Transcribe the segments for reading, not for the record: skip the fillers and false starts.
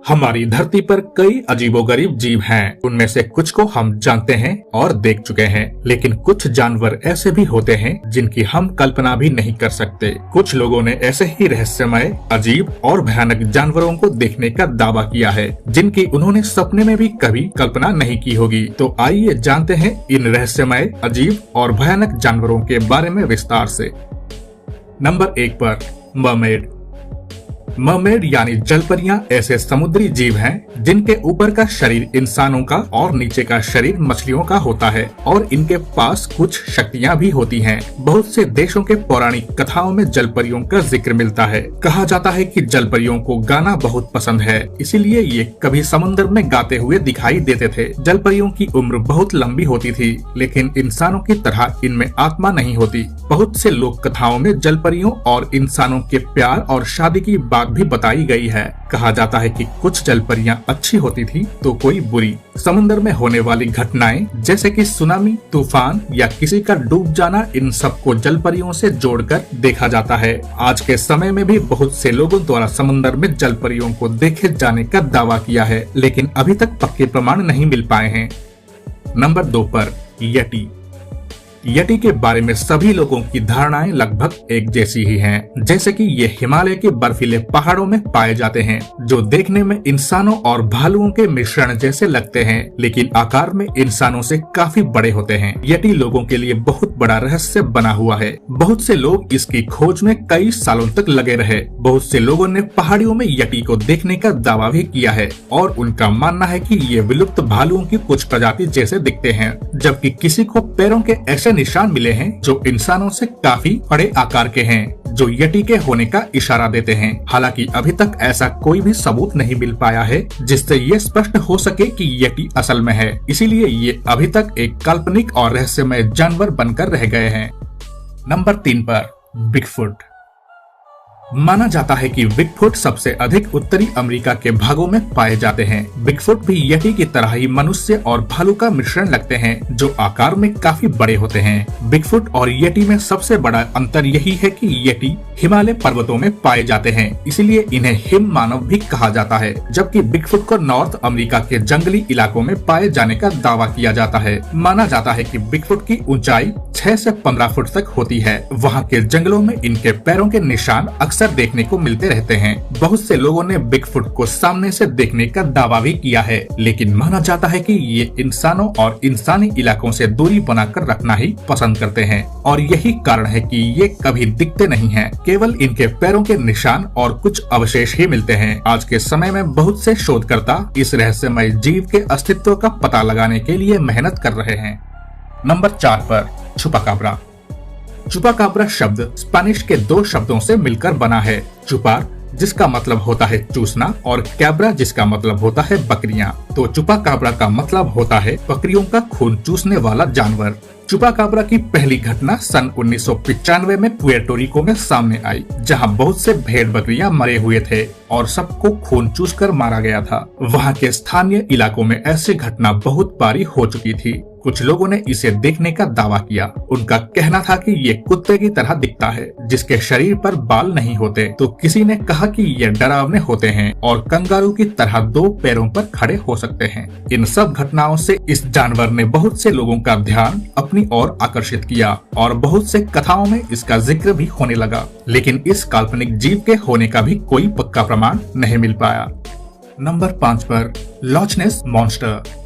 हमारी धरती पर कई अजीबोगरीब जीव हैं। उनमें से कुछ को हम जानते हैं और देख चुके हैं, लेकिन कुछ जानवर ऐसे भी होते हैं जिनकी हम कल्पना भी नहीं कर सकते। कुछ लोगों ने ऐसे ही रहस्यमय, अजीब और भयानक जानवरों को देखने का दावा किया है, जिनकी उन्होंने सपने में भी कभी कल्पना नहीं की होगी। तो आइए जानते हैं इन रहस्यमय, अजीब और भयानक जानवरों के बारे में विस्तार से। नंबर 1 पर मरमेड। मरमेड यानी जलपरियां ऐसे समुद्री जीव हैं जिनके ऊपर का शरीर इंसानों का और नीचे का शरीर मछलियों का होता है और इनके पास कुछ शक्तियां भी होती हैं। बहुत से देशों के पौराणिक कथाओं में जलपरियों का जिक्र मिलता है। कहा जाता है कि जलपरियों को गाना बहुत पसंद है, इसीलिए ये कभी समुद्र में गाते हुए दिखाई देते थे। जलपरियों की उम्र बहुत लंबी होती थी, लेकिन इंसानों की तरह इनमें आत्मा नहीं होती। बहुत से लोक कथाओं में जलपरियों और इंसानों के प्यार और शादी की बात भी बताई गई है। कहा जाता है कि कुछ जलपरियां अच्छी होती थी तो कोई बुरी। समुद्र में होने वाली घटनाएं जैसे कि सुनामी, तूफान या किसी का डूब जाना, इन सबको जलपरियों से जोड़कर देखा जाता है। आज के समय में भी बहुत से लोगों द्वारा समुद्र में जलपरियों को देखे जाने का दावा किया है, लेकिन अभी तक पक्के प्रमाण नहीं मिल पाए हैं। नंबर 2 पर यटी। यटी के बारे में सभी लोगों की धारणाएं लगभग एक जैसी ही हैं। जैसे कि ये हिमालय के बर्फीले पहाड़ों में पाए जाते हैं, जो देखने में इंसानों और भालुओं के मिश्रण जैसे लगते हैं, लेकिन आकार में इंसानों से काफी बड़े होते हैं। यटी लोगों के लिए बहुत बड़ा रहस्य बना हुआ है। बहुत से लोग इसकी खोज में कई सालों तक लगे रहे। बहुत से लोगों ने पहाड़ियों में यटी को देखने का दावा भी किया है और उनका मानना है कि ये विलुप्त भालुओं की कुछ प्रजाति जैसे दिखते हैं, जबकि किसी को पैरों के ऐसे निशान मिले हैं जो इंसानों से काफी बड़े आकार के हैं, जो यटी के होने का इशारा देते हैं। हालांकि अभी तक ऐसा कोई भी सबूत नहीं मिल पाया है जिससे ये स्पष्ट हो सके कि यटी असल में है, इसीलिए ये अभी तक एक काल्पनिक और रहस्यमय जानवर बनकर रह गए हैं। नंबर 3 पर बिगफुट। माना जाता है कि बिगफुट सबसे अधिक उत्तरी अमेरिका के भागों में पाए जाते हैं। बिगफुट भी यटी की तरह ही मनुष्य और भालू का मिश्रण लगते हैं, जो आकार में काफी बड़े होते हैं। बिगफुट और यटी में सबसे बड़ा अंतर यही है कि यटी हिमालय पर्वतों में पाए जाते हैं, इसलिए इन्हें हिम मानव भी कहा जाता है, जबकि बिगफुट को नॉर्थ अमेरिका के जंगली इलाकों में पाए जाने का दावा किया जाता है। माना जाता है कि बिगफुट की ऊंचाई 6 से 15 फुट तक होती है। वहाँ के जंगलों में इनके पैरों के निशान अक्सर देखने को मिलते रहते हैं। बहुत से लोगों ने बिगफुट को सामने से देखने का दावा भी किया है, लेकिन माना जाता है कि ये इंसानों और इंसानी इलाकों से दूरी बनाकर रखना ही पसंद करते हैं और यही कारण है कि ये कभी दिखते नहीं हैं। केवल इनके पैरों के निशान और कुछ अवशेष ही मिलते हैं। आज के समय में बहुत से शोधकर्ता इस रहस्यमय जीव के अस्तित्व का पता लगाने के लिए मेहनत कर रहे हैं। नंबर 4 पर चुपाकाब्रा। चुपाकाब्रा शब्द स्पेनिश के 2 शब्दों से मिलकर बना है। चुपार जिसका मतलब होता है चूसना और कैब्रा जिसका मतलब होता है बकरियां। तो चुपाकाब्रा का मतलब होता है बकरियों का खून चूसने वाला जानवर। चुपाकाब्रा की पहली घटना सन 1995 में पुएर्टो रिको में सामने आई, जहां बहुत से भेड़ बकरियां मरे हुए थे और सबको खून चूसकर मारा गया था। वहां के स्थानीय इलाकों में ऐसी घटना बहुत बारी हो चुकी थी। कुछ लोगों ने इसे देखने का दावा किया। उनका कहना था कि ये कुत्ते की तरह दिखता है, जिसके शरीर पर बाल नहीं होते। तो किसी ने कहा कि ये डरावने होते हैं और कंगारू की तरह 2 पैरों पर खड़े हो सकते हैं। इन सब घटनाओं से इस जानवर ने बहुत से लोगों का ध्यान अपनी ओर आकर्षित किया और बहुत से कथाओं में इसका जिक्र भी होने लगा, लेकिन इस काल्पनिक जीव के होने का भी कोई पक्का प्रमाण नहीं मिल पाया। नंबर 5 पर लॉच नेस मॉन्स्टर।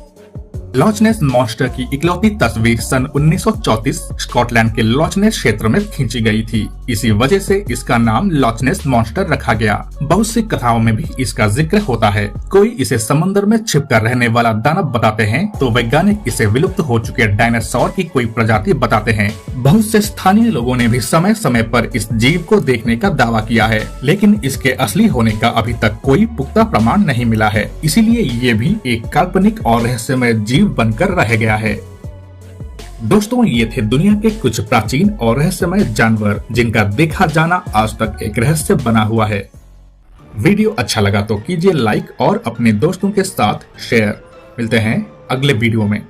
लॉच नेस मॉन्स्टर की इकलौती तस्वीर सन 1934 स्कॉटलैंड के लॉच नेस क्षेत्र में खींची गई थी। इसी वजह से इसका नाम लॉच नेस मॉन्स्टर रखा गया। बहुत सी कथाओं में भी इसका जिक्र होता है। कोई इसे समंदर में छिपकर रहने वाला दानव बताते हैं, तो वैज्ञानिक इसे विलुप्त हो चुके डायनासोर की कोई प्रजाति बताते हैं। बहुत से स्थानीय लोगों ने भी समय समय पर इस जीव को देखने का दावा किया है, लेकिन इसके असली होने का अभी तक कोई पुख्ता प्रमाण नहीं मिला है। इसीलिए ये भी एक काल्पनिक और रहस्यमय जीव बनकर रह गया है। दोस्तों, ये थे दुनिया के कुछ प्राचीन और रहस्यमय जानवर जिनका देखा जाना आज तक एक रहस्य बना हुआ है। वीडियो अच्छा लगा तो कीजिए लाइक और अपने दोस्तों के साथ शेयर। मिलते हैं अगले वीडियो में।